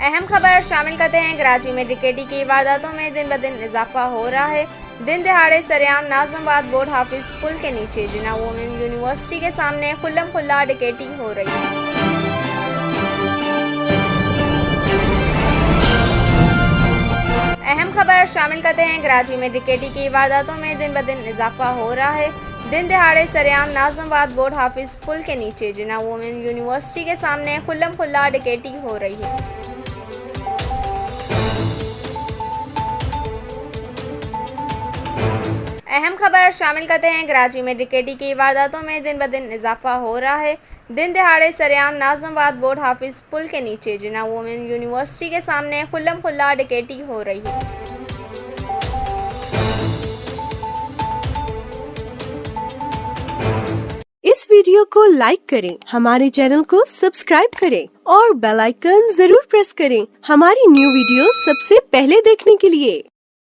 अहम खबर शामिल करते हैं। कराची में डकैती की वारदातों में दिन ब दिन इजाफा हो रहा है। दिन दहाड़े सरेआम नाज़िमाबाद बोर्ड हाफिज पुल के नीचे जिन्ना वुमेन यूनिवर्सिटी के सामने खुल्लम खुल्ला डकैती हो रही है। अहम खबर शामिल करते हैं। कराची में डकैती की वारदातों में दिन ब दिन इजाफा हो रहा है। दिन दहाड़े सरेआम नाज़िमाबाद बोर्ड हाफिज पुल के नीचे जिन्ना वुमेन यूनिवर्सिटी के सामने खुल्लम खुल्ला डकैती हो रही है। अहम खबर शामिल करते हैं। कराची में डकैती की वारदातों में दिन ब दिन इजाफा हो रहा है। दिन दहाड़े सरेआम नाज़िमाबाद बोर्ड हाफिज पुल के नीचे जिन्ना वुमेन यूनिवर्सिटी के सामने खुल्लम खुल्ला डकैती हो रही है। इस वीडियो को लाइक करें, हमारे चैनल को सब्सक्राइब करें और बेल आइकन जरूर प्रेस करें हमारी न्यू वीडियो सबसे पहले देखने के लिए।